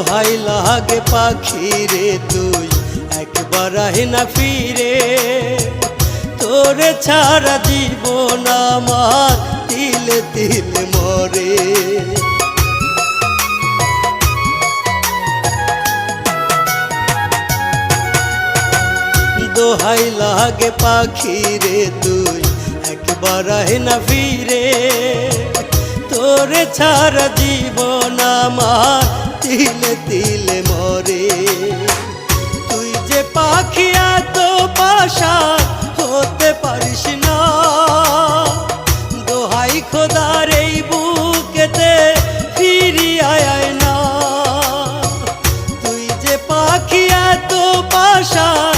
দোহাই লাগে পাখি রে তুই একবার আহি না ফিরে, তোরে ছাড়া জীবন আমার তিলে তিলে মরে। দোহাই লাগে পাখি রে তুই একবার আহি না ফিরে, তোরে ছাড়া জীবন আমার তিলে তিলে মরে। তুই যে পাখি এত পাশান হতে পারিস না, দোহাই খোদার এই বুকেতে ফিরি আয় না। তুই যে পাখি এত পাশান